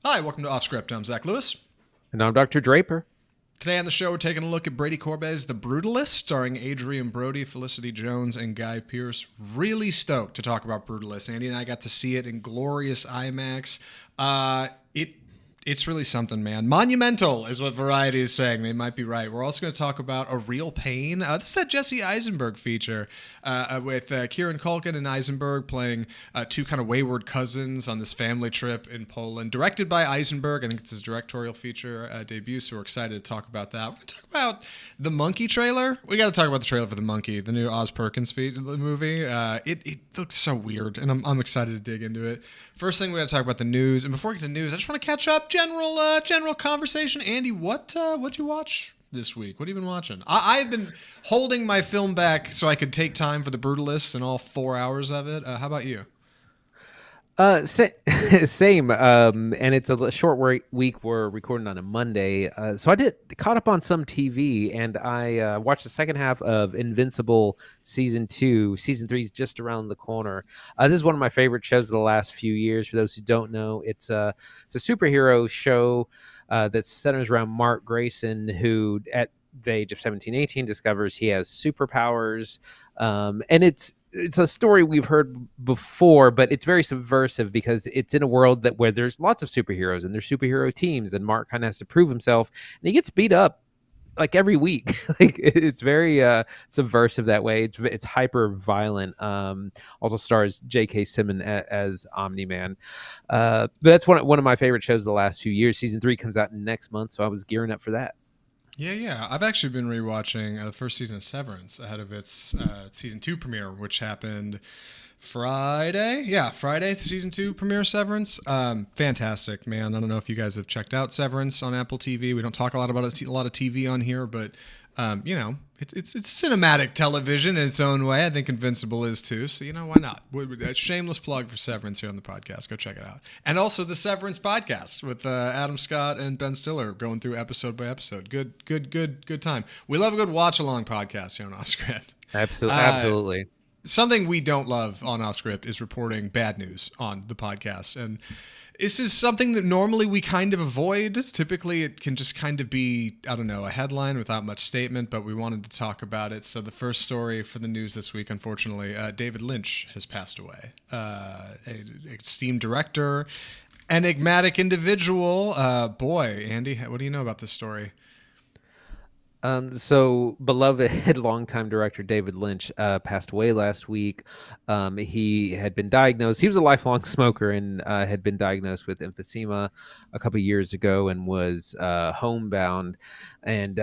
Hi, welcome to Off Script. I'm Zach Lewis. And I'm Dr. Draper. Today on the show, we're taking a look at Brady Corbet's The Brutalist, starring Adrien Brody, Felicity Jones, and Guy Pearce. Really stoked to talk about Brutalist. Andy and I got to see it in glorious IMAX. It's really something, man. Monumental is what Variety is saying. They might be right. We're also going to talk about A Real Pain. This is that Jesse Eisenberg feature with Kieran Culkin and Eisenberg playing two kind of wayward cousins on this family trip in Poland. Directed by Eisenberg. I think it's his directorial feature debut, so we're excited to talk about that. We're going to talk about the Monkey trailer. We got to talk about the trailer for the Monkey, the new Oz Perkins movie. It looks so weird, and I'm excited to dig into it. First thing, we got to talk about the news. And before we get to news, I just want to catch up. General conversation. Andy, what'd you watch this week? What have you been watching? I've been holding my film back so I could take time for The Brutalist and all 4 hours of it. How about you? Same. And it's a short week. We're recording on a Monday. So I caught up on some TV, and I watched the second half of Invincible season 2. Season 3 is just around the corner. This is one of my favorite shows of the last few years. For those who don't know, it's a superhero show that centers around Mark Grayson, who at the age of 17, 18 discovers he has superpowers. And it's a story we've heard before, but it's very subversive because it's in a world where there's lots of superheroes and there's superhero teams, and Mark kind of has to prove himself, and he gets beat up like every week. Like it's very subversive that way. It's hyper violent. Also stars J.K. Simmons as Omni-Man. But that's one of my favorite shows of the last few years. Season 3 comes out next month, so I was gearing up for that. Yeah. I've actually been rewatching the first season of Severance ahead of its season 2 premiere, which happened Friday. Yeah, Friday's the season 2 premiere of Severance. Fantastic, man. I don't know if you guys have checked out Severance on Apple TV. We don't talk a lot about a lot of TV on here, but it's cinematic television in its own way. I think Invincible is too. So why not? A shameless plug for Severance here on the podcast. Go check it out. And also the Severance podcast with Adam Scott and Ben Stiller going through episode by episode. Good time. We love a good watch along podcast here on Off Script. Absolutely. Something we don't love on Off Script is reporting bad news on the podcast. And this is something that normally we kind of avoid. Typically, it can just kind of be, I don't know, a headline without much statement, but we wanted to talk about it. So the first story for the news this week, unfortunately, David Lynch has passed away. An esteemed director, enigmatic individual. Boy, Andy, what do you know about this story? So beloved longtime director David Lynch passed away last week. He had been diagnosed. He was a lifelong smoker and had been diagnosed with emphysema a couple of years ago and was homebound and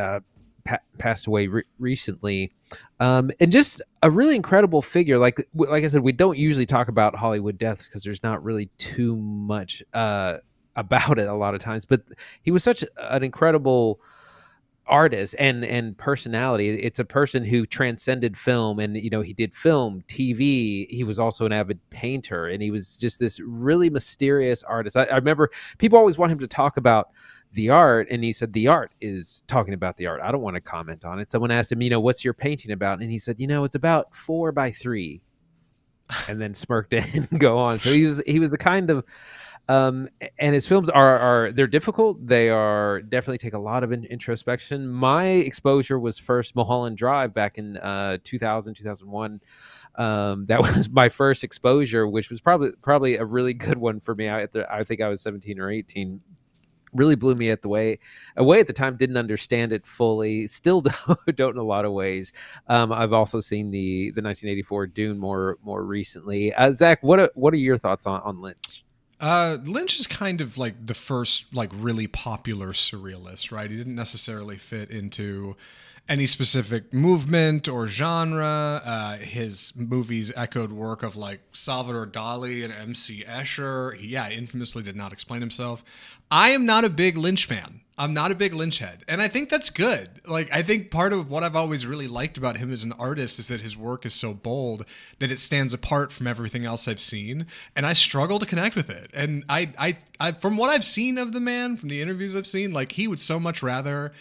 passed away recently. And just a really incredible figure. Like I said, we don't usually talk about Hollywood deaths because there's not really too much about it a lot of times. But he was such an incredible artist and personality. It's a person who transcended film, and he did film, TV. He was also an avid painter, and he was just this really mysterious artist. I remember people always want him to talk about the art, and he said the art is talking about the art. I don't want to comment on it. Someone asked him, what's your painting about, and he said, it's about 4x3, and then smirked and go on. So he was the kind of and his films they're difficult. They are definitely take a lot of introspection. My exposure was first Mulholland Drive back in 2000, 2001. That was my first exposure, which was probably a really good one for me. I think I was 17 or 18. Really blew me away at the time. Didn't understand it fully. Still don't in a lot of ways. I've also seen the 1984 Dune more recently. Zach, what are your thoughts on Lynch? Lynch is kind of like the first really popular surrealist, right? He didn't necessarily fit into any specific movement or genre. His movies echoed work of Salvador Dali and M.C. Escher. He infamously did not explain himself. I am not a big Lynch fan. I'm not a big Lynch head. And I think that's good. I think part of what I've always really liked about him as an artist is that his work is so bold that it stands apart from everything else I've seen. And I struggle to connect with it. And I from what I've seen of the man, from the interviews I've seen, he would so much rather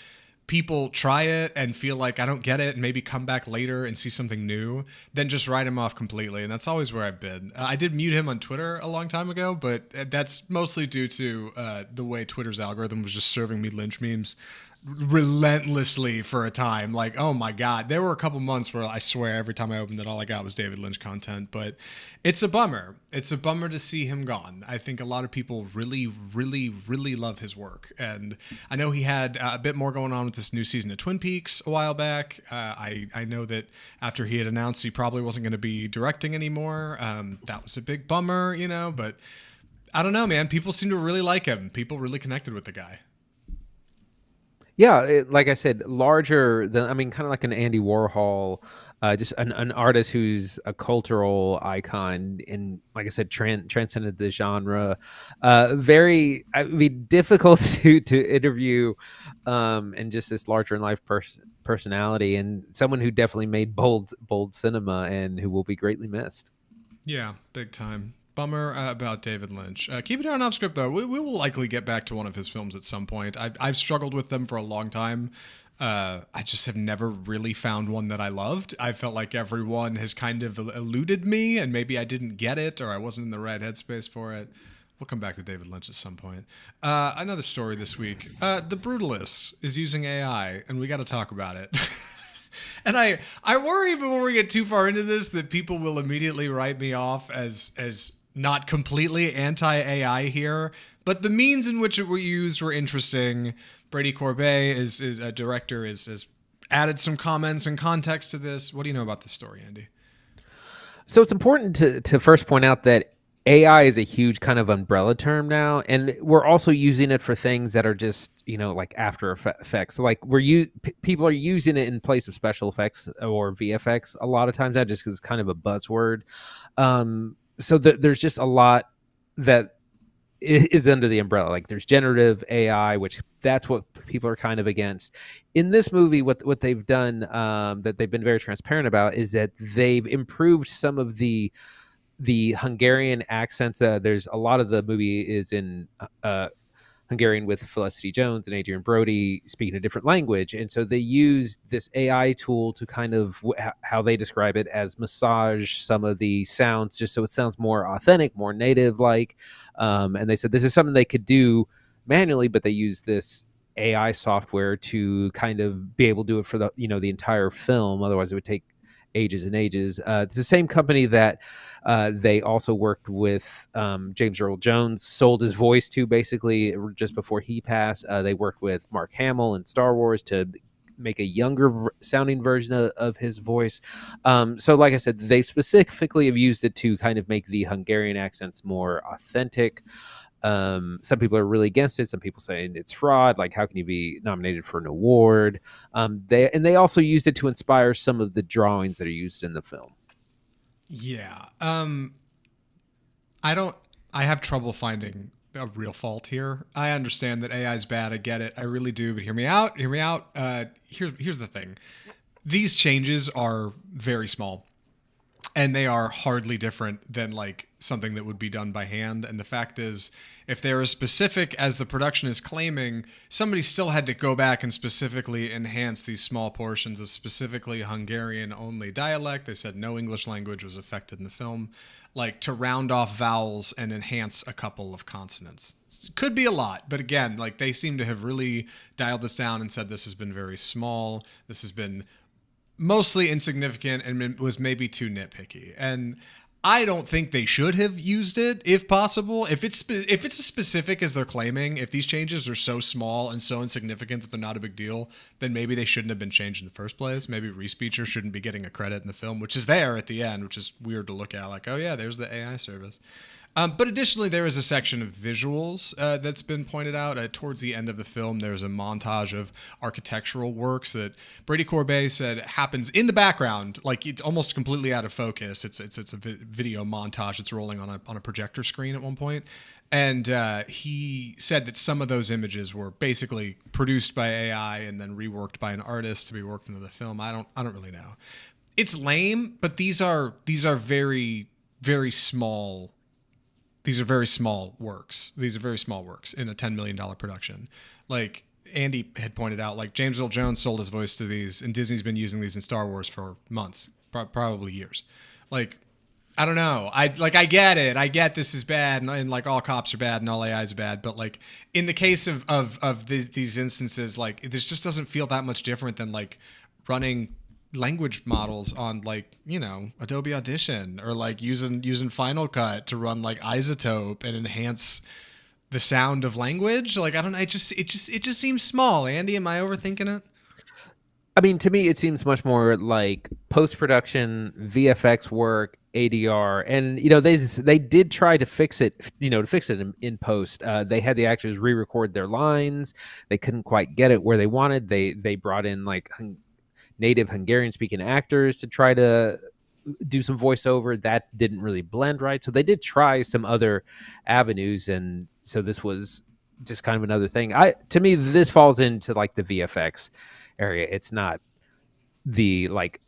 people try it and feel like I don't get it and maybe come back later and see something new than just write him off completely. And that's always where I've been. I did mute him on Twitter a long time ago, but that's mostly due to the way Twitter's algorithm was just serving me Lynch memes relentlessly for a time. Like, oh my God, there were a couple months where I swear every time I opened it, all I got was David Lynch content. But it's a bummer. It's a bummer to see him gone. I think a lot of people really, really, really love his work. And I know he had a bit more going on with this new season of Twin Peaks a while back. I know that after he had announced he probably wasn't going to be directing anymore, that was a big bummer, you know, but I don't know, man. People seem to really like him. People really connected with the guy. Yeah, like I said, larger than, I mean, kind of like an Andy Warhol, just an artist who's a cultural icon and, like I said, transcended the genre. Very, I mean, difficult to interview, and just this larger in life personality, and someone who definitely made bold cinema and who will be greatly missed. Yeah, big time. Bummer about David Lynch. Keep it on off script, though. We will likely get back to one of his films at some point. I've struggled with them for a long time. I just have never really found one that I loved. I felt like everyone has kind of eluded me, and maybe I didn't get it, or I wasn't in the right headspace for it. We'll come back to David Lynch at some point. Another story this week. The Brutalist is using AI, and we got to talk about it. And I worry before we get too far into this that people will immediately write me off as not completely anti-AI here, but the means in which it were used were interesting. Brady Corbet is a director, is added some comments and context to this. What do you know about this story, Andy? So it's important to first point out that AI is a huge kind of umbrella term now, and we're also using it for things that are just, you know, like After Effects. Like people are using it in place of special effects or VFX a lot of times now, just because it's kind of a buzzword. So there's just a lot that is under the umbrella. Like there's generative AI, which that's what people are kind of against. In this movie, what they've done, that they've been very transparent about, is that they've improved some of the Hungarian accents. There's a lot of the movie is in Hungarian with Felicity Jones and Adrien Brody speaking a different language. And so they use this AI tool to kind of, how they describe it, as massage some of the sounds just so it sounds more authentic, more native like. And they said this is something they could do manually, but they use this AI software to kind of be able to do it for the, you know, the entire film. Otherwise it would take ages and ages. It's the same company that they also worked with James Earl Jones, sold his voice to basically just before he passed. They worked with Mark Hamill in Star Wars to make a younger sounding version of his voice. So like I said, they specifically have used it to kind of make the Hungarian accents more authentic. Some people are really against it. Some people saying it's fraud. Like, how can you be nominated for an award? They also used it to inspire some of the drawings that are used in the film. Yeah. I have trouble finding a real fault here. I understand that AI is bad. I get it. I really do. But hear me out. Here's the thing. These changes are very small. And they are hardly different than like something that would be done by hand. And the fact is, if they're as specific as the production is claiming, somebody still had to go back and specifically enhance these small portions of specifically Hungarian only dialect. They said no English language was affected in the film, like to round off vowels and enhance a couple of consonants. It could be a lot, but again, like they seem to have really dialed this down and said this has been very small. This has been mostly insignificant and was maybe too nitpicky. And I don't think they should have used it if possible. If it's as specific as they're claiming, if these changes are so small and so insignificant that they're not a big deal, then maybe they shouldn't have been changed in the first place. Maybe Reese Beecher shouldn't be getting a credit in the film, which is there at the end, which is weird to look at. Like, oh yeah, there's the AI service. But additionally, there is a section of visuals that's been pointed out. Towards the end of the film, there's a montage of architectural works that Brady Corbet said happens in the background, like it's almost completely out of focus. It's a video montage that's rolling on a projector screen at one point. And he said that some of those images were basically produced by AI and then reworked by an artist to be worked into the film. I don't really know. It's lame, but these are very, very small. These are very small works. These are very small works in a $10 million production. Like, Andy had pointed out, like James Earl Jones sold his voice to these, and Disney's been using these in Star Wars for months, probably years. Like, I don't know. I get it. I get this is bad, and like all cops are bad, and all AI is bad. But like in the case of these instances, like this just doesn't feel that much different than like running language models on like Adobe Audition, or like using Final Cut to run like Isotope and enhance the sound of language. Like, I don't know. It just seems small. Andy, am I overthinking it? I mean, to me, it seems much more like post-production, VFX work, ADR, and they did try to fix it. To fix it in post, they had the actors re-record their lines. They couldn't quite get it where they wanted. They brought in like native Hungarian-speaking actors to try to do some voiceover. That didn't really blend right. So they did try some other avenues, and so this was just kind of another thing. To me, this falls into like the VFX area. It's not the like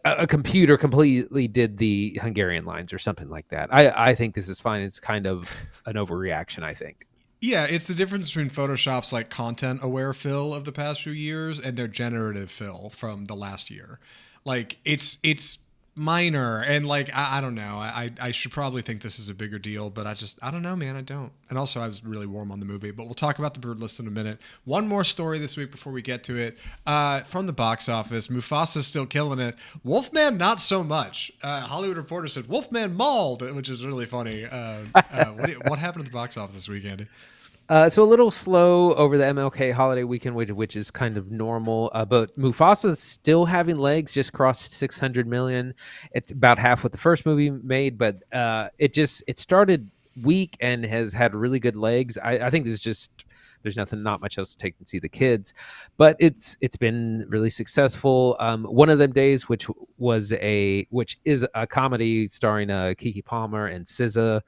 a computer completely did the Hungarian lines or something like that. I think this is fine. It's kind of an overreaction, I think. Yeah, it's the difference between Photoshop's like content aware fill of the past few years and their generative fill from the last year. Like it's minor, and like I don't know. I should probably think this is a bigger deal, but I don't know, man. I don't. And also, I was really warm on the movie, but we'll talk about the Brutalist in a minute. One more story this week before we get to it. From the box office, Mufasa's still killing it. Wolfman, not so much. Hollywood Reporter said Wolfman mauled, which is really funny. What happened at the box office this weekend? So a little slow over the MLK holiday weekend, which is kind of normal. But Mufasa's still having legs, just crossed 600 million. It's about half what the first movie made, but it started weak and has had really good legs. I think there's not much else to take and see the kids, but it's been really successful. One of them days, which is a comedy starring Keke Palmer and SZA.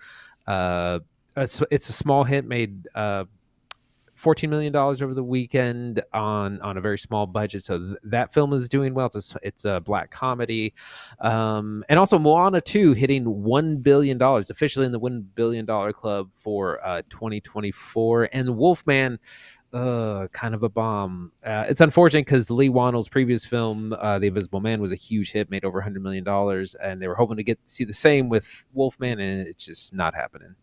It's a small hit, made $14 million over the weekend on a very small budget. So that film is doing well. It's a black comedy. And also Moana 2 hitting $1 billion, officially in the $1 billion club for 2024. And Wolfman, kind of a bomb. It's unfortunate because Leigh Whannell's previous film, The Invisible Man, was a huge hit, made over $100 million. And they were hoping to see the same with Wolfman, and it's just not happening.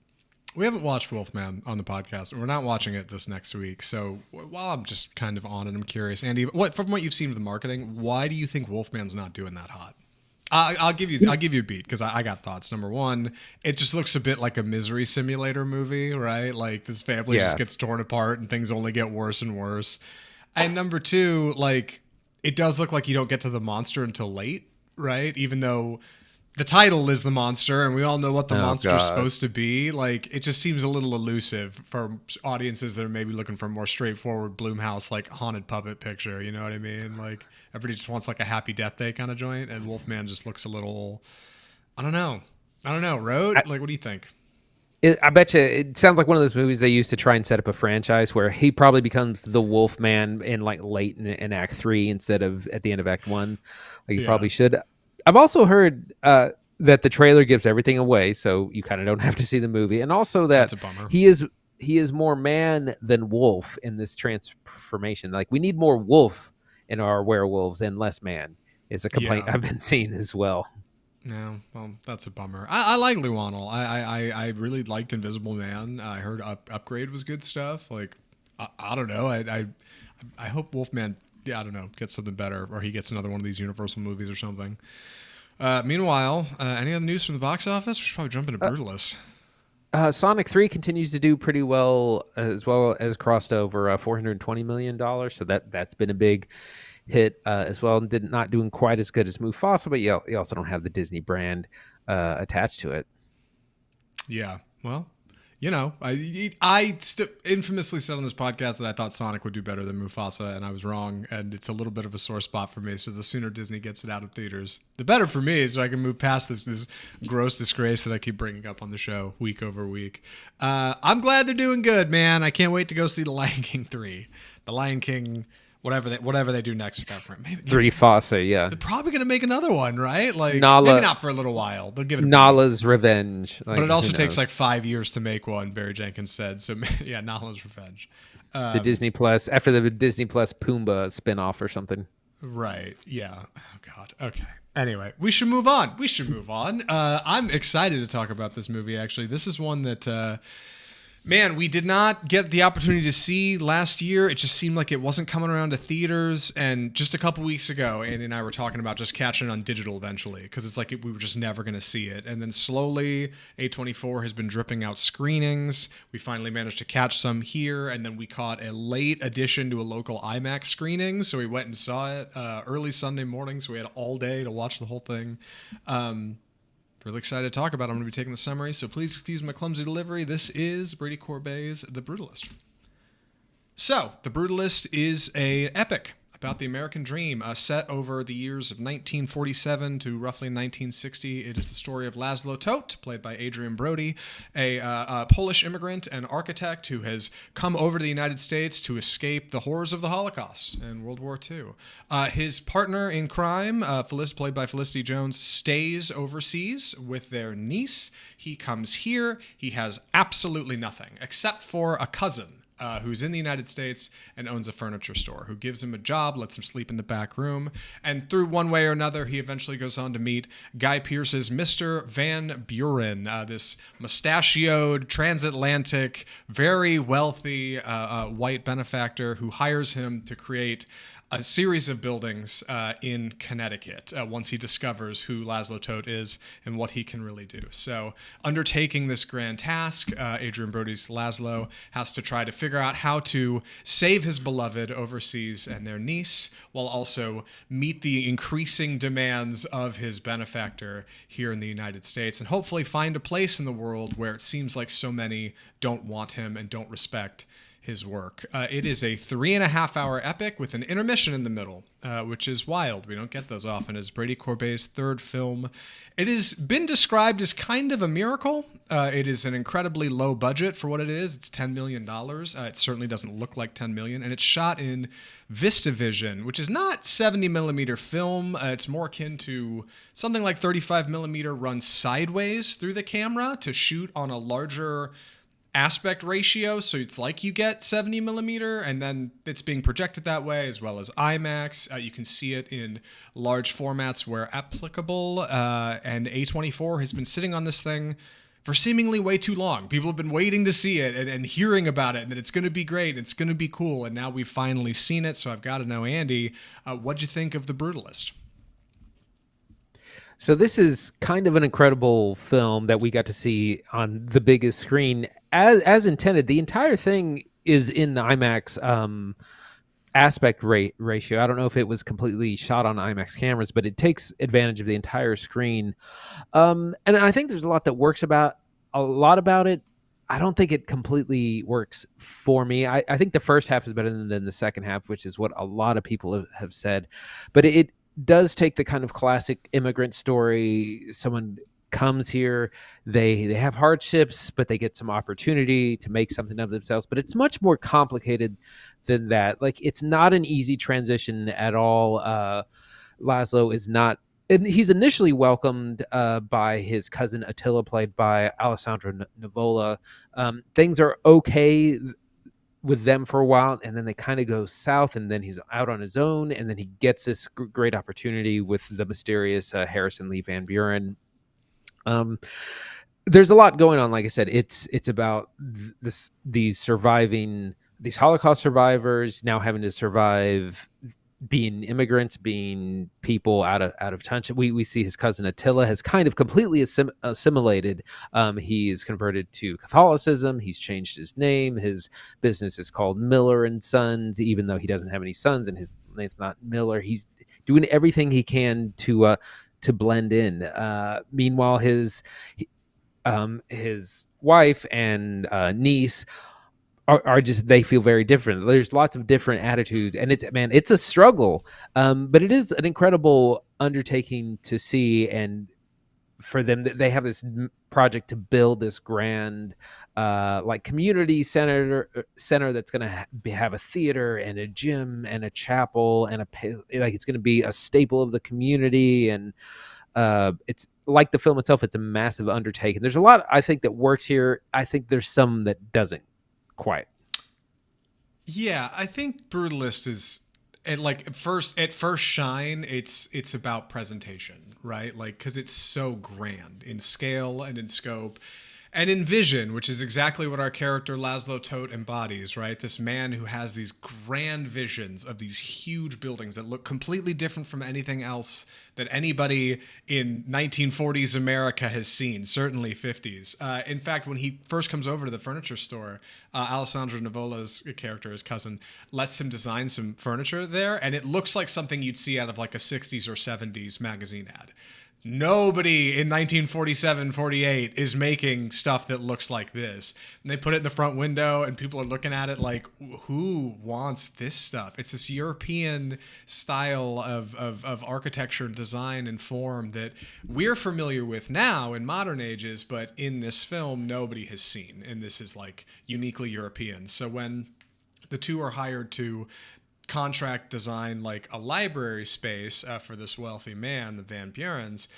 We haven't watched Wolfman on the podcast, and we're not watching it this next week. So while I'm just kind of on it, I'm curious, Andy, from what you've seen of the marketing, why do you think Wolfman's not doing that hot? I'll give you a beat because I got thoughts. Number one, it just looks a bit like a misery simulator movie, right? Like this family just gets torn apart and things only get worse and worse. And number two, like it does look like you don't get to the monster until late, right? Even though the title is the monster, and we all know what the monster's supposed to be. Like, it just seems a little elusive for audiences that are maybe looking for a more straightforward Blumhouse, like, haunted puppet picture. You know what I mean? Like, everybody just wants, like, a Happy Death Day kind of joint, and Wolfman just looks a little, I don't know. Road? Like, what do you think? I bet you it sounds like one of those movies they used to try and set up a franchise where he probably becomes the Wolfman in, like, late in Act 3 instead of at the end of Act 1. Like, he probably should. I've also heard that the trailer gives everything away, so you kind of don't have to see the movie, and also that that's a bummer. He is more man than wolf in this transformation. Like, we need more wolf in our werewolves and less man. Is a complaint I've been seeing as well. No, well, that's a bummer. I like Leigh Whannell. I really liked Invisible Man. I heard Upgrade was good stuff. Like, I don't know. I hope Wolfman, I don't know, gets something better, or he gets another one of these Universal movies or something. Meanwhile, any other news from the box office? We should probably jump into Brutalist. Sonic 3 continues to do pretty well as crossed over $420 million. So that's been a big hit as well, and not doing quite as good as Mufasa, but you also don't have the Disney brand attached to it. Yeah, well, I infamously said on this podcast that I thought Sonic would do better than Mufasa, and I was wrong, and it's a little bit of a sore spot for me. So the sooner Disney gets it out of theaters, the better for me, so I can move past this gross disgrace that I keep bringing up on the show week over week. I'm glad they're doing good, man. I can't wait to go see The Lion King 3. The Lion King, whatever they do next with that frame. Maybe 3 Fossa, yeah. They're probably going to make another one, right? Like, maybe not for a little while. They'll give it Nala's Revenge. But it also takes like 5 years to make one, Barry Jenkins said. So, yeah, Nala's Revenge. The Disney Plus, after the Disney Plus Pumbaa spinoff or something. Right. Yeah. Oh God. Okay. Anyway, we should move on. I'm excited to talk about this movie. Actually, this is one that man, we did not get the opportunity to see last year. It just seemed like it wasn't coming around to theaters. And just a couple weeks ago, Andy and I were talking about just catching it on digital eventually, because it's like we were just never going to see it. And then slowly, A24 has been dripping out screenings. We finally managed to catch some here, and then we caught a late addition to a local IMAX screening. So we went and saw it early Sunday morning, so we had all day to watch the whole thing. Really excited to talk about it. I'm going to be taking the summary, so please excuse my clumsy delivery. This is Brady Corbet's The Brutalist. So, The Brutalist is an epic about the American dream, set over the years of 1947 to roughly 1960. It is the story of Laszlo Todt, played by Adrien Brody, a Polish immigrant and architect who has come over to the United States to escape the horrors of the Holocaust and World War II. His partner in crime, played by Felicity Jones, stays overseas with their niece. He comes here. He has absolutely nothing except for a cousin who's in the United States and owns a furniture store, who gives him a job, lets him sleep in the back room. And through one way or another, he eventually goes on to meet Guy Pearce's Mr. Van Buren, this mustachioed, transatlantic, very wealthy white benefactor who hires him to create a series of buildings in Connecticut once he discovers who Laszlo Todt is and what he can really do. So, undertaking this grand task, Adrien Brody's Laszlo has to try to figure out how to save his beloved overseas and their niece, while also meet the increasing demands of his benefactor here in the United States, and hopefully find a place in the world where it seems like so many don't want him and don't respect his work. It is a 3.5-hour epic with an intermission in the middle, which is wild. We don't get those often. It's Brady Corbet's third film. It has been described as kind of a miracle. It is an incredibly low budget for what it is. It's $10 million. It certainly doesn't look like $10 million. And it's shot in VistaVision, which is not 70 millimeter film. It's more akin to something like 35 millimeter run sideways through the camera to shoot on a larger aspect ratio, so it's like you get 70 millimeter and then it's being projected that way, as well as IMAX. You can see it in large formats where applicable, and A24 has been sitting on this thing for seemingly way too long. People have been waiting to see it and hearing about it, and that it's going to be great, it's going to be cool, and now we've finally seen it. So I've got to know, Andy, what'd you think of The Brutalist? So this is kind of an incredible film that we got to see on the biggest screen as intended. The entire thing is in the IMAX aspect ratio. I don't know if it was completely shot on IMAX cameras, but it takes advantage of the entire screen. And I think there's a lot that works about it. I don't think it completely works for me. I think the first half is better than the second half, which is what a lot of people have said. But it does take the kind of classic immigrant story. Someone comes here, they have hardships, but they get some opportunity to make something of themselves. But it's much more complicated than that. Like, it's not an easy transition at all. Laszlo is not, and he's initially welcomed by his cousin Attila, played by Alessandro Nivola. Things are okay with them for a while, and then they kind of go south, and then he's out on his own, and then he gets this great opportunity with the mysterious Harrison Lee Van Buren. There's a lot going on. Like I said, it's about these Holocaust survivors now having to survive being immigrants, being people out of touch. We see his cousin Attila has kind of completely assimilated. He is converted to Catholicism. He's changed his name. His business is called Miller and Sons, even though he doesn't have any sons and his name's not Miller. He's doing everything he can to blend in. Meanwhile, his wife and niece are just, they feel very different. There's lots of different attitudes, and it's a struggle, but it is an incredible undertaking to see. And for them, they have this project to build this grand like community center that's going to have a theater and a gym and a chapel and it's going to be a staple of the community. And it's like the film itself, it's a massive undertaking. There's a lot, I think, that works here. I think there's some that doesn't quite. Yeah, I think Brutalist is at first shine, it's about presentation, right? Like cuz it's so grand in scale and in scope and in vision, which is exactly what our character Laszlo Toth embodies, right? This man who has these grand visions of these huge buildings that look completely different from anything else that anybody in 1940s America has seen, certainly 50s. In fact, when he first comes over to the furniture store, Alessandro Nivola's character, his cousin, lets him design some furniture there, and it looks like something you'd see out of like a 60s or 70s magazine ad. Nobody in 1947, 48 is making stuff that looks like this. And they put it in the front window, and people are looking at it like, who wants this stuff? It's this European style of architecture, design, and form that we're familiar with now in modern ages, but in this film, nobody has seen. And this is like uniquely European. So when the two are hired to contract design like a library space for this wealthy man, the Van Burens,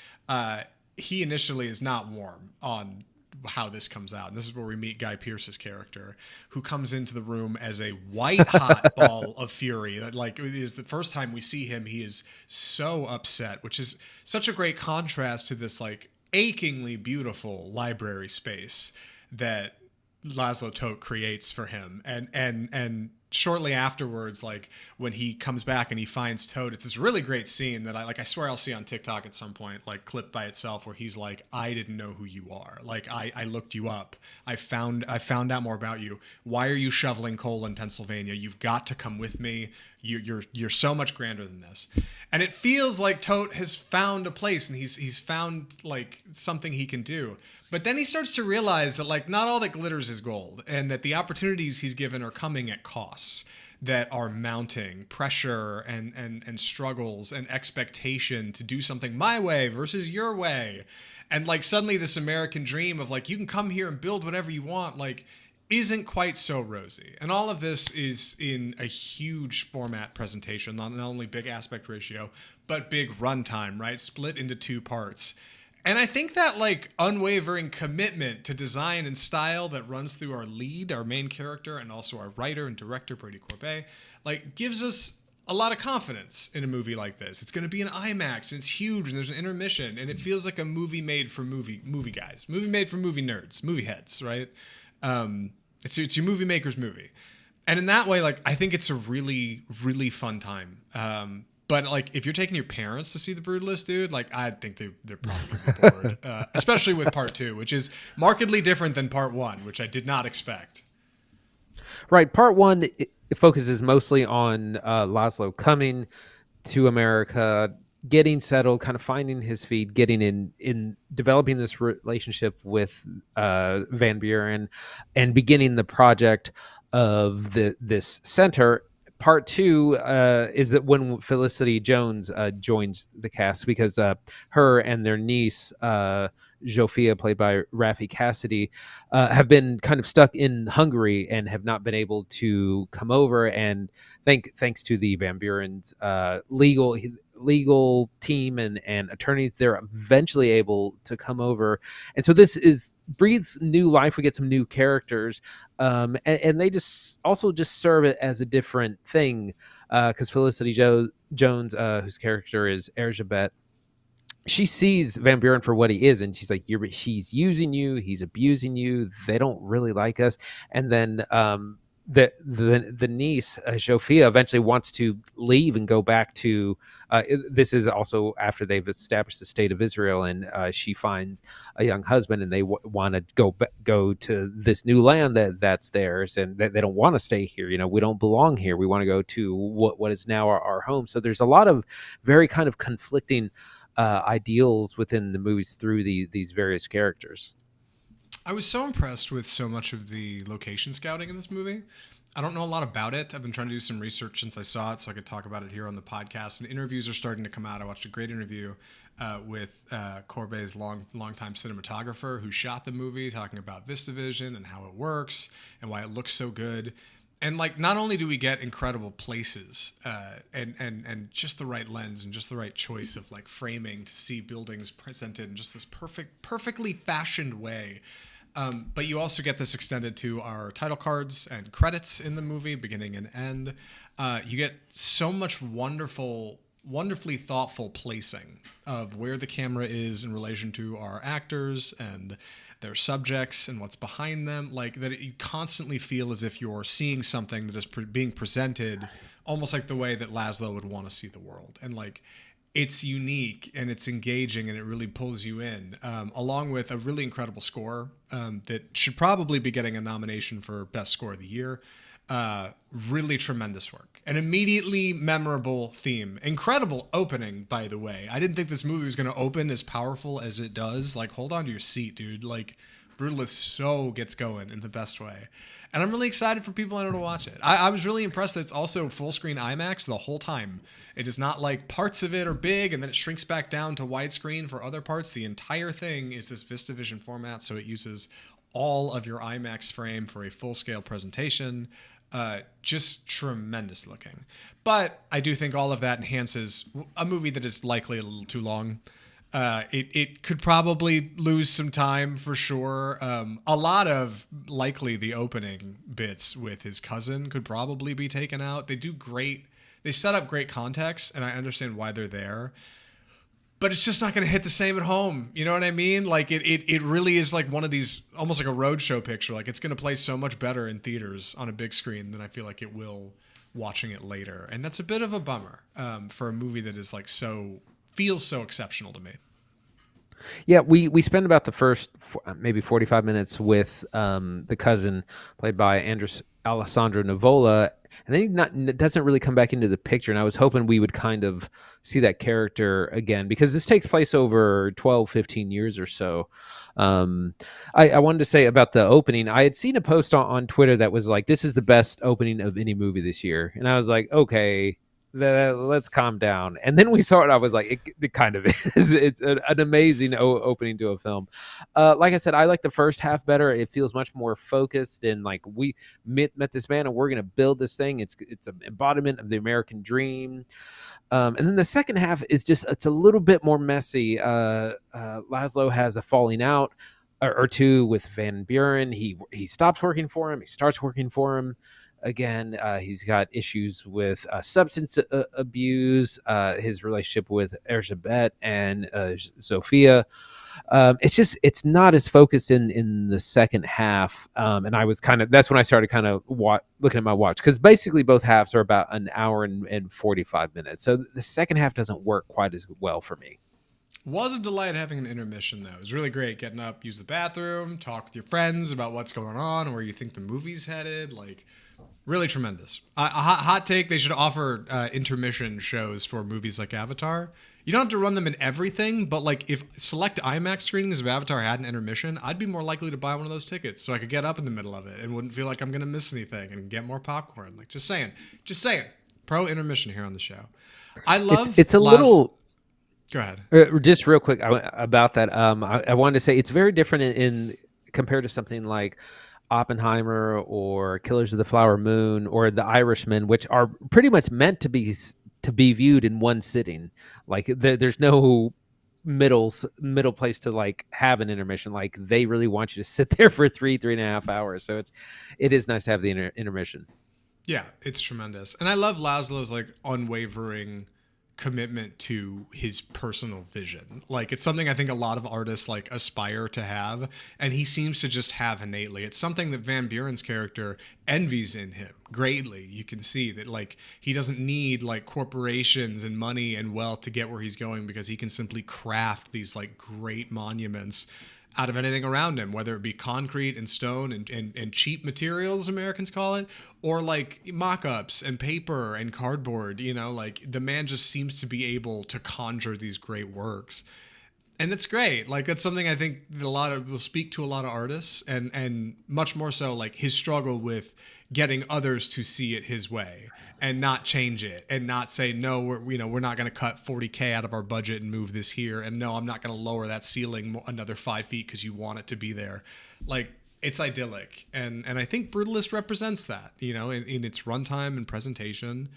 he initially is not warm on how this comes out. And this is where we meet Guy Pearce's character, who comes into the room as a white hot ball of fury. That like it is the first time we see him, he is so upset, which is such a great contrast to this like achingly beautiful library space that Laszlo Toth creates for him. And shortly afterwards, like when he comes back and he finds Toad, it's this really great scene that I swear I'll see on TikTok at some point, like clipped by itself, where he's like, I didn't know who you are. Like I looked you up. I found out more about you. Why are you shoveling coal in Pennsylvania? You've got to come with me. You're so much grander than this. And it feels like Tote has found a place, and he's found like something he can do. But then he starts to realize that like not all that glitters is gold, and that the opportunities he's given are coming at costs that are mounting pressure and struggles and expectation to do something my way versus your way. And like suddenly this American dream of like you can come here and build whatever you want, like isn't quite so rosy. And all of this is in a huge format presentation, not only big aspect ratio, but big runtime, right? Split into two parts. And I think that like unwavering commitment to design and style that runs through our lead, our main character, and also our writer and director, Brady Corbet, like gives us a lot of confidence in a movie like this. It's going to be an IMAX, and it's huge, and there's an intermission, and it feels like a movie made for movie guys, movie made for movie nerds, movie heads, right? It's your movie maker's movie. And in that way, like I think it's a really, really fun time. But like if you're taking your parents to see The Brutalist, dude, like I think they're probably gonna be bored, especially with part 2, which is markedly different than part 1, which I did not expect. Right. Part one, it focuses mostly on Laszlo coming to America, getting settled, kind of finding his feet, getting in developing this relationship with Van Buren, and beginning the project of this center. Part two is that when Felicity Jones joins the cast, because her and their niece, Zsofia, played by Raffi Cassidy, have been kind of stuck in Hungary and have not been able to come over. And thanks to the Van Buren's legal team and attorneys, they're eventually able to come over. And so this breathes new life. We get some new characters, and they just serve it as a different thing, because Felicity Jones, whose character is Erzsébet, she sees Van Buren for what he is, and she's like, he's using you, he's abusing you, they don't really like us. And then the niece, Zsofia, eventually wants to leave and go back to this is also after they've established the state of Israel, and she finds a young husband, and they want to go to this new land that's theirs, and they don't want to stay here. We don't belong here, we want to go to what is now our home. So there's a lot of very kind of conflicting ideals within the movies through these various characters. I was so impressed with so much of the location scouting in this movie. I don't know a lot about it. I've been trying to do some research since I saw it so I could talk about it here on the podcast. And interviews are starting to come out. I watched a great interview with Corbet's longtime cinematographer who shot the movie, talking about VistaVision and how it works and why it looks so good. And like, not only do we get incredible places and just the right lens and just the right choice of like framing to see buildings presented in just this perfectly fashioned way. But you also get this extended to our title cards and credits in the movie, beginning and end. You get so much wonderfully thoughtful placing of where the camera is in relation to our actors and their subjects and what's behind them. Like that, you constantly feel as if you're seeing something that is being presented almost like the way that Laszlo would want to see the world. And like, it's unique and it's engaging and it really pulls you in, along with a really incredible score that should probably be getting a nomination for Best Score of the Year. Really tremendous work. An immediately memorable theme. Incredible opening, by the way. I didn't think this movie was going to open as powerful as it does. Like, hold on to your seat, dude. Like, Brutalist so gets going in the best way. And I'm really excited for people I know to watch it. I was really impressed that it's also full screen IMAX the whole time. It is not like parts of it are big and then it shrinks back down to widescreen for other parts. The entire thing is this VistaVision format, so it uses all of your IMAX frame for a full-scale presentation. Just tremendous looking. But I do think all of that enhances a movie that is likely a little too long. It could probably lose some time for sure. A lot of likely the opening bits with his cousin could probably be taken out. They set up great context, and I understand why they're there. But it's just not going to hit the same at home. You know what I mean? Like it really is like one of these, almost like a roadshow picture. Like it's going to play so much better in theaters on a big screen than I feel like it will watching it later. And that's a bit of a bummer for a movie that is like feels so exceptional to me. Yeah, we spend about the first maybe 45 minutes with the cousin played by Alessandro Nivola, and then he doesn't really come back into the picture. And I was hoping we would kind of see that character again, because this takes place over 12, 15 years or so. I wanted to say about the opening, I had seen a post on Twitter that was like, this is the best opening of any movie this year. And I was like, okay, let's calm down. And then we saw it. I was like, it kind of is. It's an amazing opening to a film. Like I said, I like the first half better. It feels much more focused, and like we met this man and we're going to build this thing. It's an embodiment of the American dream. And then the second half is it's a little bit more messy. Laszlo has a falling out or two with Van Buren. He stops working for him. He starts working for him again. He's got issues with substance abuse, his relationship with Elizabeth and Sophia. It's not as focused in the second half. And I was that's when I started looking at my watch, because basically both halves are about an hour and 45 minutes. So the second half doesn't work quite as well for me. Was a delight having an intermission, though. It was really great getting up, use the bathroom, talk with your friends about what's going on, where you think the movie's headed. Like, really tremendous. A hot take, they should offer intermission shows for movies like Avatar. You don't have to run them in everything, but like if select IMAX screenings of Avatar had an intermission, I'd be more likely to buy one of those tickets so I could get up in the middle of it and wouldn't feel like I'm going to miss anything and get more popcorn. Like, just saying. Pro intermission here on the show. I love it's a little... Go ahead. Just real quick about that. I wanted to say it's very different in compared to something like Oppenheimer or Killers of the Flower Moon or The Irishman, which are pretty much meant to be viewed in one sitting. Like there's no middle place to like have an intermission. Like they really want you to sit there for 3.5 hours. So it is nice to have the intermission. Yeah, it's tremendous. And I love Laszlo's like unwavering commitment to his personal vision. Like it's something I think a lot of artists like aspire to have, and he seems to just have innately. It's something that Van Buren's character envies in him greatly. You can see that like he doesn't need like corporations and money and wealth to get where he's going, because he can simply craft these like great monuments out of anything around him, whether it be concrete and stone and cheap materials, Americans call it, or like mock-ups and paper and cardboard. You know, like the man just seems to be able to conjure these great works. And that's great. Like that's something I think that will speak to a lot of artists, and much more so like his struggle with getting others to see it his way and not change it and not say, no, we're not going to cut $40,000 out of our budget and move this here. And no, I'm not going to lower that ceiling another 5 feet because you want it to be there. Like it's idyllic. And I think Brutalist represents that, you know, in its runtime and presentation.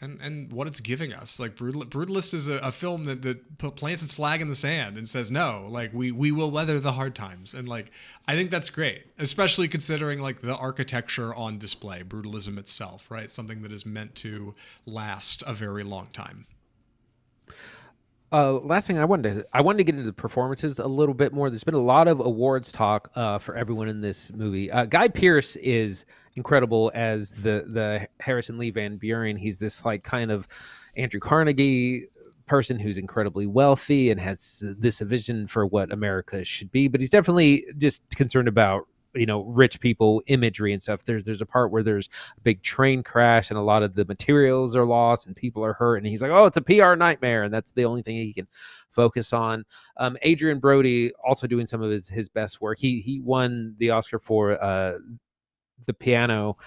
and what it's giving us. Like Brutalist is a film that plants its flag in the sand and says no, like we will weather the hard times, and like I think that's great, especially considering like the architecture on display, brutalism itself, right? Something that is meant to last a very long time. Last thing I wanted to get into the performances a little bit more. There's been a lot of awards talk for everyone in this movie. Guy Pearce is incredible as the Harrison Lee Van Buren. He's this like kind of Andrew Carnegie person who's incredibly wealthy and has this vision for what America should be, but he's definitely just concerned about rich people imagery and stuff. There's a part where there's a big train crash and a lot of the materials are lost and people are hurt, and he's like, oh, it's a PR nightmare, and that's the only thing he can focus on. Adrien Brody also doing some of his best work. He won the Oscar for the piano.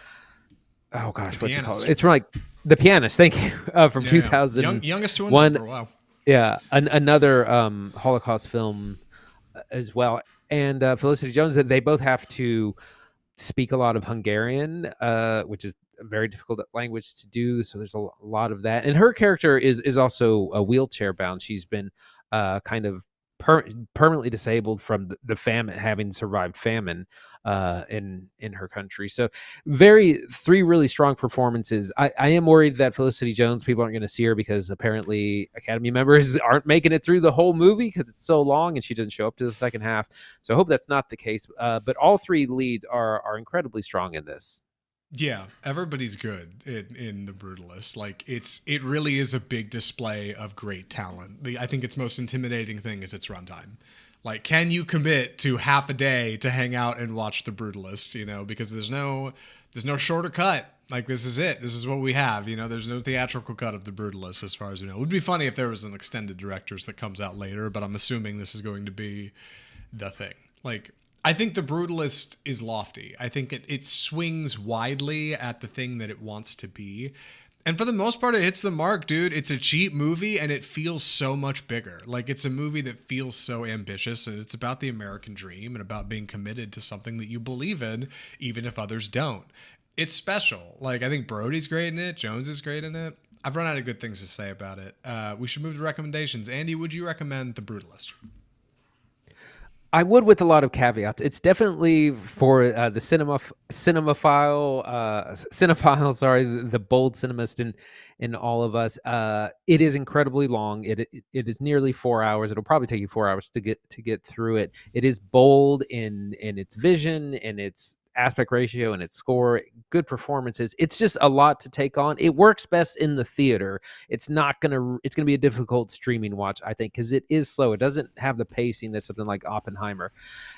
Oh gosh, what's it called? It's from like The Pianist. Thank you. From 2000. Youngest to win for a while. Yeah, another Holocaust film as well. And Felicity Jones, they both have to speak a lot of Hungarian, which is a very difficult language to do. So there's a lot of that. And her character is also a wheelchair bound. She's been kind of permanently disabled from the famine, having survived famine in her country. So three really strong performances. I am worried that Felicity Jones, people aren't going to see her because apparently Academy members aren't making it through the whole movie because it's so long and she doesn't show up to the second half. So I hope that's not the case. But all three leads are incredibly strong in this. Yeah, everybody's good in The Brutalist. Like it really is a big display of great talent. I think its most intimidating thing is its runtime. Like, can you commit to half a day to hang out and watch The Brutalist? Because there's no shorter cut. Like, this is it. This is what we have. There's no theatrical cut of The Brutalist as far as we know. It would be funny if there was an extended director's that comes out later, but I'm assuming this is going to be the thing. Like, I think The Brutalist is lofty. I think it swings widely at the thing that it wants to be. And for the most part, it hits the mark, dude. It's a cheap movie and it feels so much bigger. Like, it's a movie that feels so ambitious, and it's about the American dream and about being committed to something that you believe in, even if others don't. It's special. Like, I think Brody's great in it. Jones is great in it. I've run out of good things to say about it. We should move to recommendations. Andy, would you recommend The Brutalist? I would, with a lot of caveats. It's definitely for the cinephile, sorry, the bold cinemist in all of us. It is incredibly long. It is nearly 4 hours. It'll probably take you 4 hours to get through it. It is bold in its vision and its aspect ratio and its score, good performances. It's just a lot to take on. It works best in the theater. It's gonna be a difficult streaming watch, I think, because it is slow. It doesn't have the pacing that something like Oppenheimer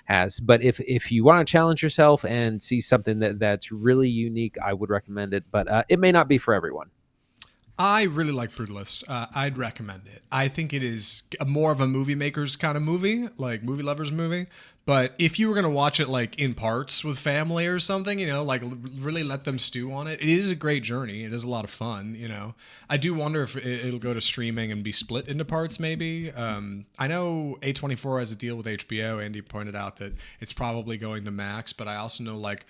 has. But if you want to challenge yourself and see something that's really unique, I would recommend it. But it may not be for everyone. I really like Brutalist. I'd recommend it. I think it is more of a movie maker's kind of movie, like movie lovers movie. But if you were going to watch it like in parts with family or something, like really let them stew on it, it is a great journey. It is a lot of fun, I do wonder if it'll go to streaming and be split into parts maybe. I know A24 has a deal with HBO. Andy pointed out that it's probably going to Max, but I also know like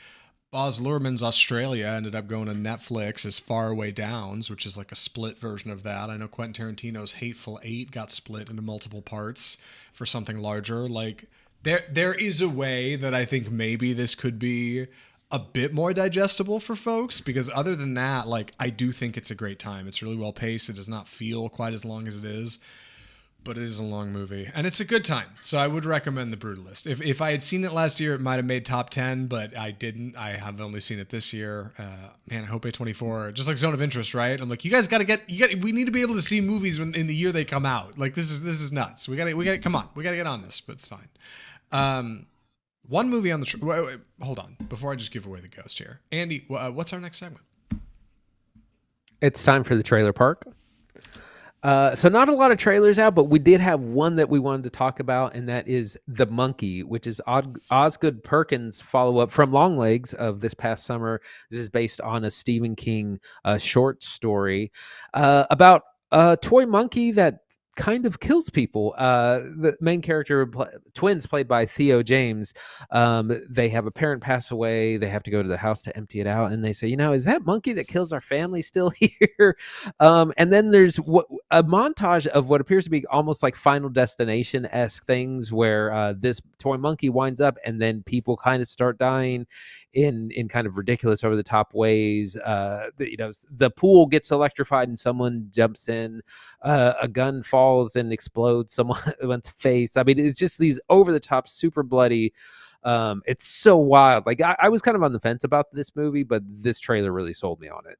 Baz Luhrmann's Australia ended up going to Netflix as Faraway Downs, which is like a split version of that. I know Quentin Tarantino's Hateful Eight got split into multiple parts for something larger. Like, there is a way that I think maybe this could be a bit more digestible for folks, because other than that, like, I do think it's a great time. It's really well paced. It does not feel quite as long as it is, but it is a long movie and it's a good time. So I would recommend The Brutalist. If I had seen it last year, it might have made top 10, but I didn't. I have only seen it this year. Man, I hope A24, just like Zone of Interest, right? I'm like, you guys we need to be able to see movies in the year they come out. Like, this is nuts. We gotta come on. We gotta get on this, but it's fine. One movie on the wait, hold on before I just give away the ghost here. Andy, what's our next segment? It's time for the trailer park. So not a lot of trailers out, but we did have one that we wanted to talk about, and that is The Monkey, which is Osgood Perkins' follow-up from Longlegs of this past summer. This is based on a Stephen King short story about a toy monkey that kind of kills people. The main character, twins played by Theo James, they have a parent pass away. They have to go to the house to empty it out, and they say, is that monkey that kills our family still here? And then there's a montage of what appears to be almost like Final Destination-esque things, where this toy monkey winds up, and then people kind of start dying in kind of ridiculous, over the top ways. The pool gets electrified, and someone jumps in. A gun falls and explodes someone's face. I mean, it's just these over the top, super bloody. It's so wild. Like I was kind of on the fence about this movie, but this trailer really sold me on it.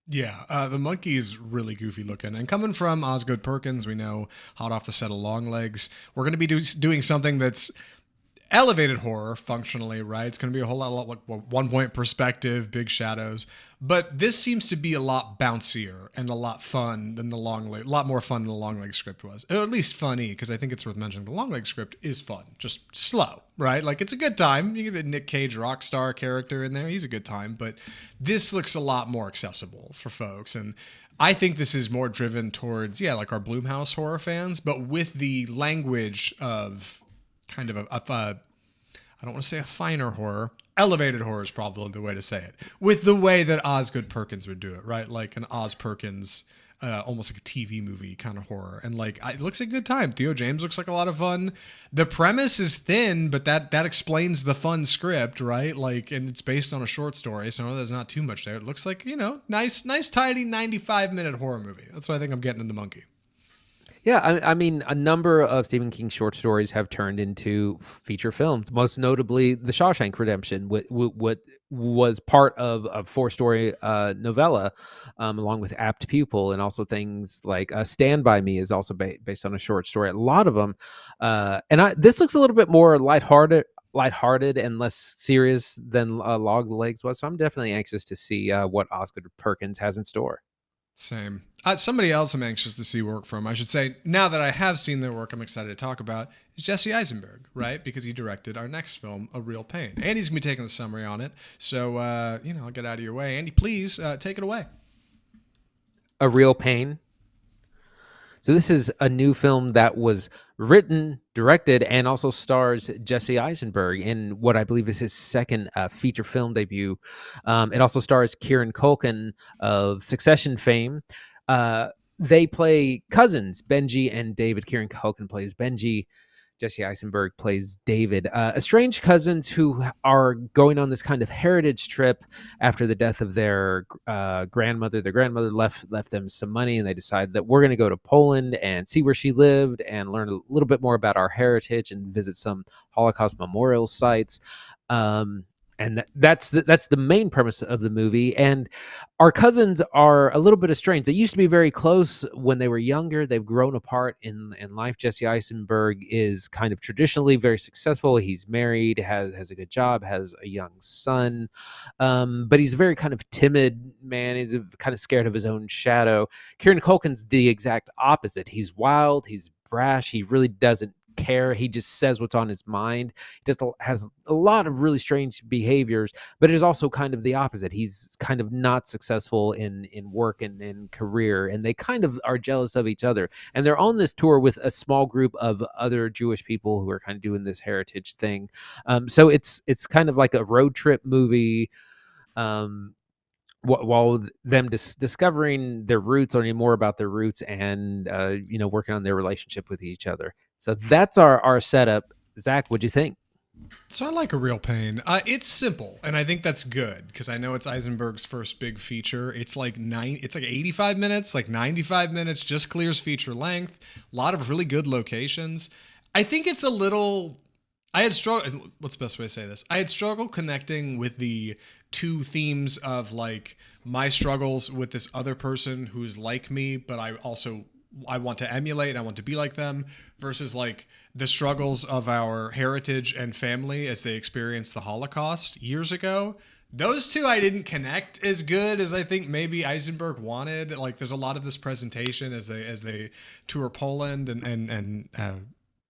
Yeah, the monkey is really goofy looking. And coming from Osgood Perkins, we know, hot off the set of Longlegs, we're going to be doing something that's elevated horror functionally, right? It's going to be a whole lot like 1 point perspective, big shadows. But this seems to be a lot bouncier and a lot fun than a lot more fun than the Longleg script was. Or at least funny, because I think it's worth mentioning the Longleg script is fun, just slow, right? Like, it's a good time. You get a Nick Cage rock star character in there. He's a good time. But this looks a lot more accessible for folks. And I think this is more driven towards, like our Blumhouse horror fans, but with the language of kind of I don't want to say a finer horror. Elevated horror is probably the way to say it. With the way that Osgood Perkins would do it, right? Like an Oz Perkins, almost like a TV movie kind of horror. And it looks like a good time. Theo James looks like a lot of fun. The premise is thin, but that explains the fun script, right? Like, and it's based on a short story, so there's not too much there. It looks like, nice, tidy 95-minute horror movie. That's what I think I'm getting in The Monkey. Yeah, I mean, a number of Stephen King short stories have turned into feature films, most notably The Shawshank Redemption, what was part of a 4-story novella, along with Apt Pupil, and also things like Stand By Me is also based on a short story. A lot of them. This looks a little bit more lighthearted and less serious than Longlegs was, so I'm definitely anxious to see what Osgood Perkins has in store. Same. Somebody else I'm anxious to see work from, I should say, now that I have seen their work I'm excited to talk about, is Jesse Eisenberg, right? Because he directed our next film, A Real Pain. Andy's going to be taking the summary on it. So, I'll get out of your way. Andy, please take it away. A Real Pain. So this is a new film that was written, directed, and also stars Jesse Eisenberg in what I believe is his second feature film debut. It also stars Kieran Culkin of Succession fame. They play cousins, Benji and David. Kieran Culkin plays Benji. Jesse Eisenberg plays David, estranged cousins who are going on this kind of heritage trip after the death of their grandmother. Their grandmother left them some money, and they decide that we're going to go to Poland and see where she lived and learn a little bit more about our heritage and visit some Holocaust memorial sites. And that's the main premise of the movie. And our cousins are a little bit estranged. They used to be very close when they were younger. They've grown apart in life. Jesse Eisenberg is kind of traditionally very successful. He's married, has a good job, has a young son. But he's a very kind of timid man. He's kind of scared of his own shadow. Kieran Culkin's the exact opposite. He's wild. He's brash. He really doesn't care. He just says what's on his mind. He just has a lot of really strange behaviors, but it is also kind of the opposite. He's kind of not successful in work and in career, and they kind of are jealous of each other. And they're on this tour with a small group of other Jewish people who are kind of doing this heritage thing. So it's kind of like a road trip movie. While them discovering their roots, learning more about their roots, and working on their relationship with each other. So that's our setup. Zach, what'd you think? So I like A Real Pain. It's simple, and I think that's good because I know it's Eisenberg's first big feature. It's like 85 minutes, like 95 minutes, just clears feature length. A lot of really good locations. I think it's a little. I had struggled. What's the best way to say this? I had struggled connecting with the two themes of like my struggles with this other person who's like me, but I want to emulate. I want to be like them versus like the struggles of our heritage and family as they experienced the Holocaust years ago. Those two I didn't connect as good as I think maybe Eisenberg wanted. Like there's a lot of this presentation as they tour Poland and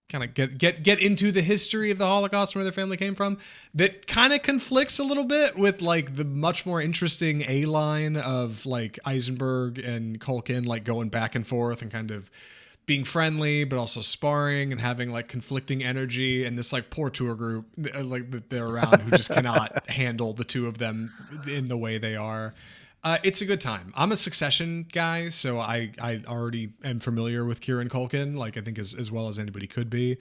kind of get into the history of the Holocaust and where their family came from that kind of conflicts a little bit with like the much more interesting A line of like Eisenberg and Culkin like going back and forth and kind of being friendly but also sparring and having like conflicting energy, and this like poor tour group like that they're around who just cannot handle the two of them in the way they are. It's a good time. I'm a Succession guy, so I already am familiar with Kieran Culkin, like I think as well as anybody could be.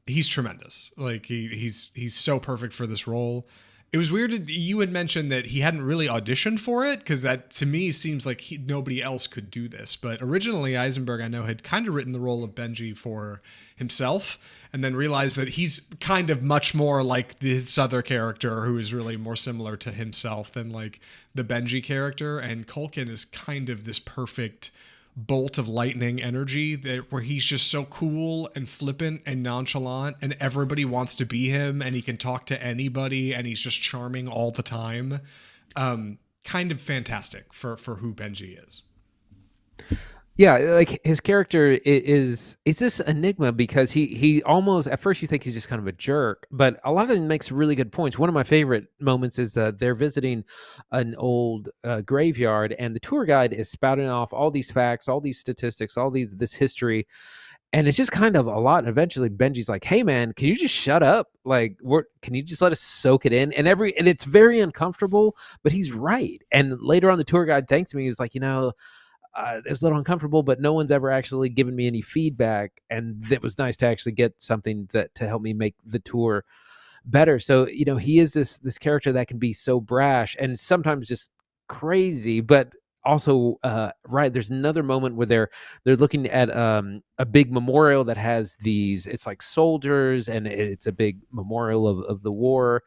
He's tremendous. Like he's so perfect for this role. It was weird that you had mentioned that he hadn't really auditioned for it, because that to me seems like nobody else could do this. But originally Eisenberg, I know, had kind of written the role of Benji for himself, and then realized that he's kind of much more like this other character who is really more similar to himself than like the Benji character. And Culkin is kind of this perfect bolt of lightning energy that where he's just so cool and flippant and nonchalant, and everybody wants to be him, and he can talk to anybody, and he's just charming all the time. Kind of fantastic for who Benji is. Yeah, like his character is this enigma, because he almost, at first you think he's just kind of a jerk, but a lot of it makes really good points. One of my favorite moments is they're visiting an old graveyard, and the tour guide is spouting off all these facts, all these statistics, this history, and it's just kind of a lot. And eventually Benji's like, "Hey man, can you just shut up? Like, can you just let us soak it in?" And it's very uncomfortable, but he's right. And later on, the tour guide thanks me. He's like, it was a little uncomfortable, but no one's ever actually given me any feedback, and it was nice to actually get something that to help me make the tour better. So he is this character that can be so brash and sometimes just crazy, but also right. There's another moment where they're looking at a big memorial that has these, it's like soldiers, and it's a big memorial of the war.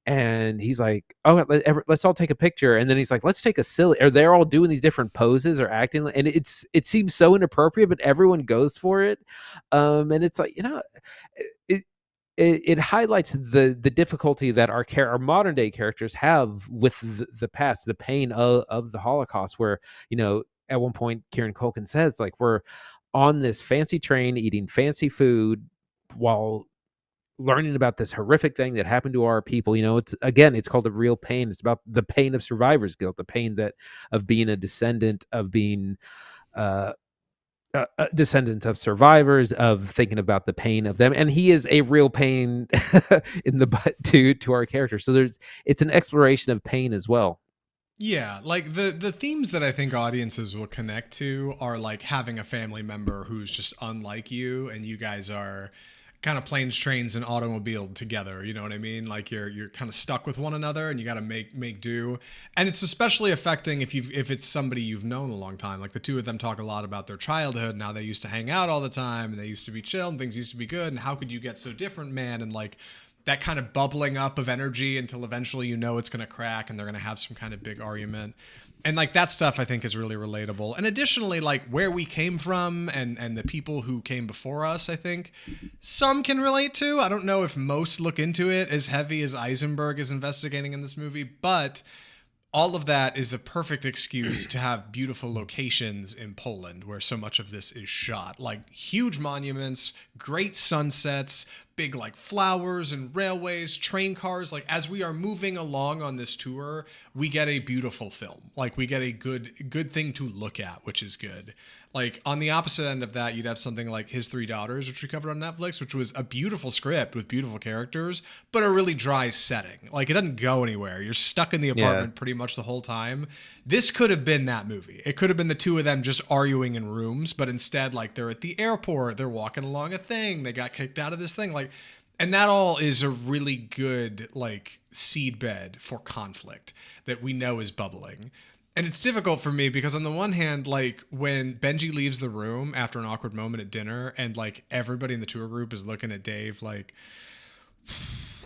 And he's like, "Oh, let's all take a picture." And then he's like, "Let's take a silly." Or they're all doing these different poses or acting, and it seems so inappropriate, but everyone goes for it. And it's like, it highlights the difficulty that our modern day characters have with the past, the pain of the Holocaust. Where at one point Kieran Culkin says, like, we're on this fancy train eating fancy food while learning about this horrific thing that happened to our people. It's called a real pain. It's about the pain of survivor's guilt, the pain of being a descendant, of being a descendant of survivors, of thinking about the pain of them. And he is a real pain in the butt to our character. So it's an exploration of pain as well. Yeah, like the themes that I think audiences will connect to are like having a family member who's just unlike you, and you guys are kind of planes, trains, and automobile together. You know what I mean? Like you're kind of stuck with one another, and you got to make do. And it's especially affecting if it's somebody you've known a long time. Like the two of them talk a lot about their childhood. Now they used to hang out all the time, and they used to be chill, and things used to be good. And how could you get so different, man? And like that kind of bubbling up of energy until eventually it's going to crack, and they're going to have some kind of big argument. And like that stuff I think is really relatable. And additionally, like where we came from and the people who came before us, I think some can relate to. I don't know if most look into it as heavy as Eisenberg is investigating in this movie, but all of that is a perfect excuse to have beautiful locations in Poland where so much of this is shot. Like huge monuments, great sunsets, big like flowers and railways, train cars. Like as we are moving along on this tour, we get a beautiful film. Like we get a good thing to look at, which is good. Like on the opposite end of that, you'd have something like His Three Daughters, which we covered on Netflix, which was a beautiful script with beautiful characters, but a really dry setting. Like it doesn't go anywhere. You're stuck in the apartment pretty much the whole time. This could have been that movie. It could have been the two of them just arguing in rooms, but instead, like they're at the airport, they're walking along a thing, they got kicked out of this thing. Like, and that all is a really good like seedbed for conflict that we know is bubbling. And it's difficult for me because on the one hand, like when Benji leaves the room after an awkward moment at dinner, and like everybody in the tour group is looking at Dave like,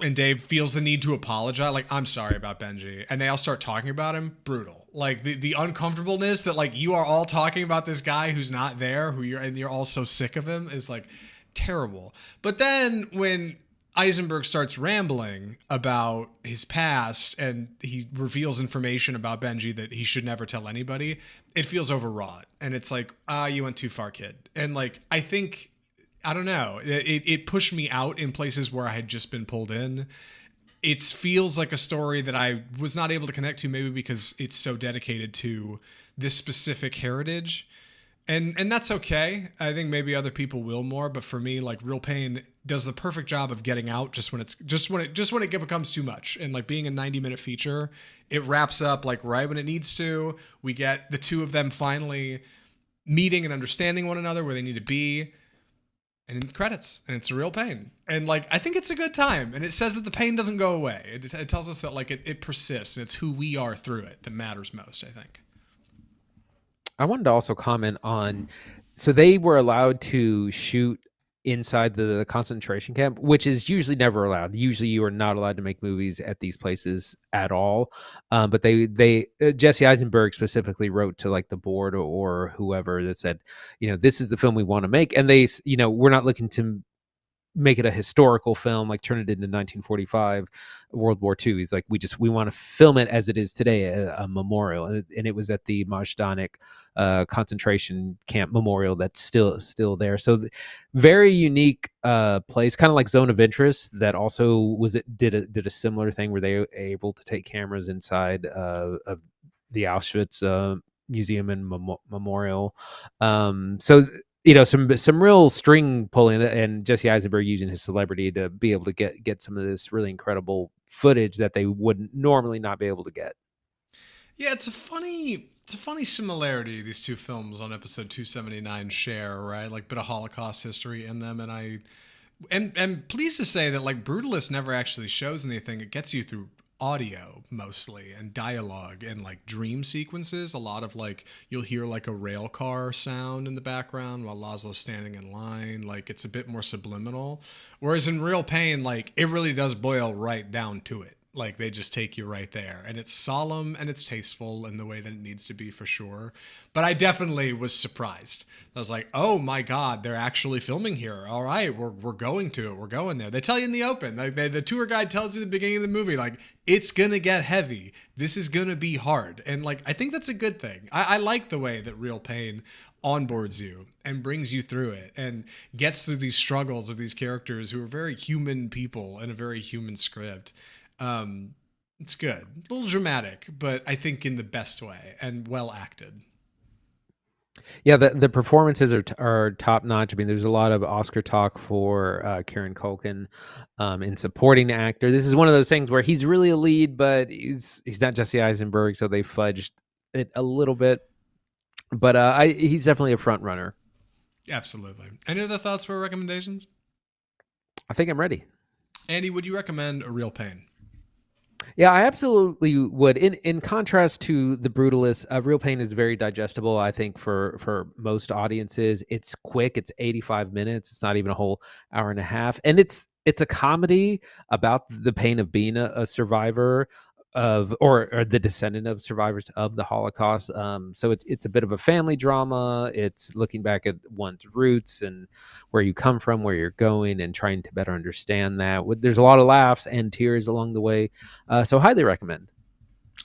and Dave feels the need to apologize, like, "I'm sorry about Benji," and they all start talking about him. Brutal. Like the uncomfortableness that like you are all talking about this guy who's not there, and you're all so sick of him, is like terrible. But then when Eisenberg starts rambling about his past and he reveals information about Benji that he should never tell anybody, it feels overwrought. And it's like, you went too far, kid. And like, I think, I don't know, it pushed me out in places where I had just been pulled in. It feels like a story that I was not able to connect to, maybe because it's so dedicated to this specific heritage. And that's okay. I think maybe other people will more, but for me, like Real Pain does the perfect job of getting out just when it's just when it becomes too much. And like being a 90-minute feature, it wraps up like right when it needs to. We get the two of them finally meeting and understanding one another where they need to be, and then credits, and it's a Real Pain. And like I think it's a good time, and it says that the pain doesn't go away. It tells us that like it persists, and it's who we are through it that matters most, I think. I wanted to also comment on, so they were allowed to shoot inside the concentration camp, which is usually never allowed. Usually, you are not allowed to make movies at these places at all. But they Jesse Eisenberg specifically wrote to like the board or whoever that said, this is the film we want to make, and they, we're not looking to make it a historical film, like turn it into 1945 World War II. He's like, we want to film it as it is today, a memorial. And it was at the Majdanek concentration camp memorial that's still there. So very unique place, kind of like Zone of Interest, that also did a similar thing where they were able to take cameras inside of the Auschwitz museum and memorial. So some real string pulling, and Jesse Eisenberg using his celebrity to be able to get some of this really incredible footage that they would normally not be able to get. Yeah, it's a funny similarity these two films on episode 279 share, right? Like bit of Holocaust history in them, and I'm pleased to say that like Brutalist never actually shows anything. It gets you through audio mostly and dialogue and like dream sequences. A lot of like you'll hear like a rail car sound in the background while Laszlo's standing in line. Like it's a bit more subliminal. Whereas in Real Pain, like it really does boil right down to it. Like they just take you right there, and it's solemn and it's tasteful in the way that it needs to be for sure. But I definitely was surprised. I was like, oh my god, they're actually filming here. All right, we're going to it. We're going there. They tell you in the open, like the tour guide tells you at the beginning of the movie, like it's gonna get heavy. This is gonna be hard, and like I think that's a good thing. I like the way that Real Pain onboards you and brings you through it and gets through these struggles of these characters who are very human people in a very human script. Um, it's good. A little dramatic, but I think in the best way and well acted. Yeah, the performances are top notch. I mean, there's a lot of Oscar talk for Kieran Culkin in supporting actor. This is one of those things where he's really a lead, but he's not Jesse Eisenberg, so they fudged it a little bit. But he's definitely a front runner. Absolutely. Any other thoughts or recommendations? I think I'm ready. Andy, would you recommend A Real Pain? Yeah, I absolutely would. In contrast to The Brutalist, Real Pain is very digestible. I think for most audiences, it's quick. It's 85 minutes. It's not even a whole hour and a half, and it's a comedy about the pain of being a survivor of or the descendant of survivors of the Holocaust. So it's a bit of a family drama. It's looking back at one's roots and where you come from, where you're going, and trying to better understand that. There's a lot of laughs and tears along the way. So highly recommend.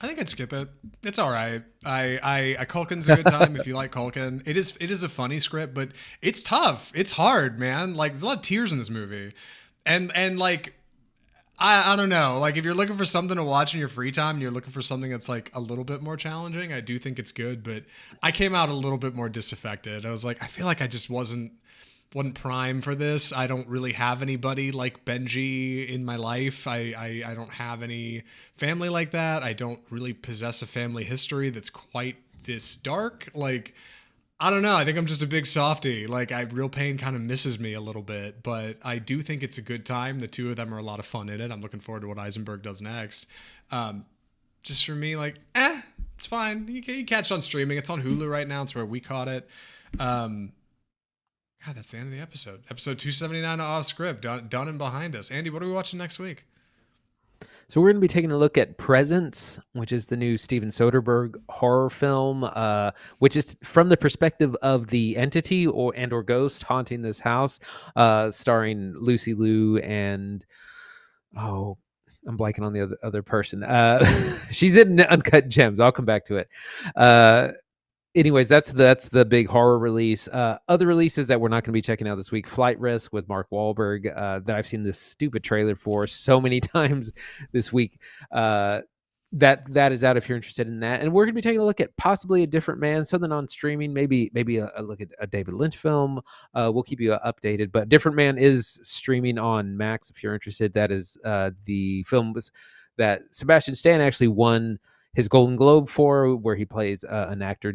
I think I'd skip it. It's all right. I Culkin's a good time if you like Culkin. It is a funny script, but it's tough. It's hard, man. Like there's a lot of tears in this movie, and like I don't know. Like if you're looking for something to watch in your free time and you're looking for something that's like a little bit more challenging, I do think it's good, but I came out a little bit more disaffected. I was like, I feel like I just wasn't prime for this. I don't really have anybody like Benji in my life. I don't have any family like that. I don't really possess a family history that's quite this dark. Like I don't know. I think I'm just a big softy. Like Real Pain kind of misses me a little bit, but I do think it's a good time. The two of them are a lot of fun in it. I'm looking forward to what Eisenberg does next. Just for me, like, it's fine. You can catch it on streaming. It's on Hulu right now. It's where we caught it. God, that's the end of the episode. Episode 279 off script, done and behind us. Andy, what are we watching next week? So we're going to be taking a look at Presence, which is the new Steven Soderbergh horror film, which is from the perspective of the entity or ghost haunting this house, starring Lucy Liu and I'm blanking on the other person. She's in Uncut Gems. I'll come back to it. Anyways, that's the big horror release. Other releases that we're not going to be checking out this week: Flight Risk with Mark Wahlberg, that I've seen this stupid trailer for so many times this week. that is out if you're interested in that. And we're going to be taking a look at possibly A Different Man, something on streaming, maybe a look at a David Lynch film. We'll keep you updated. But Different Man is streaming on Max if you're interested. That is the film that Sebastian Stan actually won his Golden Globe for, where he plays an actor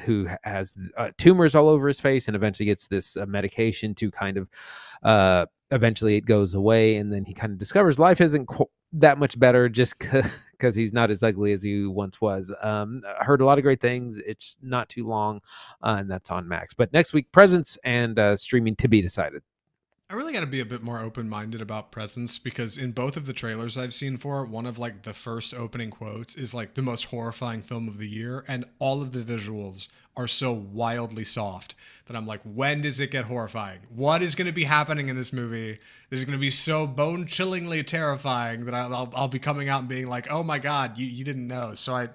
who has tumors all over his face and eventually gets this medication to kind of eventually it goes away, and then he kind of discovers life isn't that much better just because he's not as ugly as he once was. I heard a lot of great things. It's not too long, and that's on Max. But next week, Presents and streaming to be decided. I really got to be a bit more open-minded about Presence, because in both of the trailers I've seen for it, one of like the first opening quotes is like the most horrifying film of the year, and all of the visuals are so wildly soft that I'm like, when does it get horrifying? What is going to be happening in this movie? There's going to be so bone-chillingly terrifying that I'll be coming out and being like, oh my god, you didn't know. So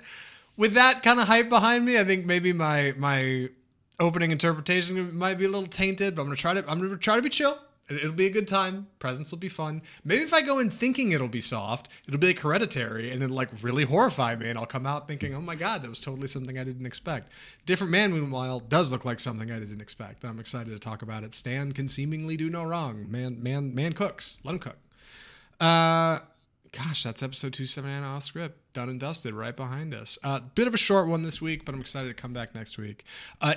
with that kind of hype behind me, I think maybe my opening interpretation might be a little tainted, but I'm gonna try to be chill. It'll be a good time. Presents will be fun. Maybe if I go in thinking it'll be soft, it'll be like Hereditary, and it'll like really horrify me, and I'll come out thinking, oh my god, that was totally something I didn't expect. Different Man, meanwhile, does look like something I didn't expect, and I'm excited to talk about it. Stan can seemingly do no wrong. Man cooks. Let him cook. Gosh, that's episode 279 off script. Done and dusted, right behind us. Bit of a short one this week, but I'm excited to come back next week.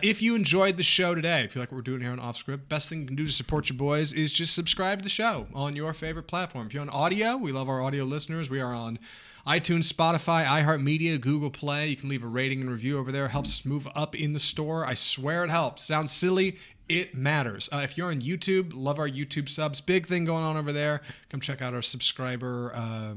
If you enjoyed the show today, if you like what we're doing here on Off Script, best thing you can do to support your boys is just subscribe to the show on your favorite platform. If you're on audio, we love our audio listeners. We are on iTunes, Spotify, iHeartMedia, Google Play. You can leave a rating and review over there. It helps us move up in the store. I swear it helps. Sounds silly. It matters. If you're on YouTube, love our YouTube subs. Big thing going on over there. Come check out our subscriber.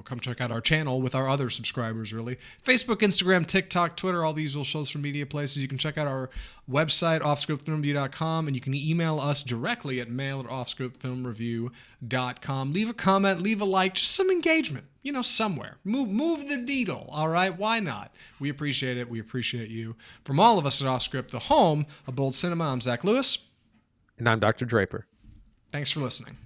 Come check out our channel with our other subscribers, really. Facebook, Instagram, TikTok, Twitter, all these will social media places. You can check out our website, offscriptfilmreview.com, and you can email us directly at mail@offscriptfilmreview.com. Leave a comment, leave a like, just some engagement, somewhere. Move the needle, all right? Why not? We appreciate it. We appreciate you. From all of us at Offscript, the home of bold cinema, I'm Zach Lewis. And I'm Dr. Draper. Thanks for listening.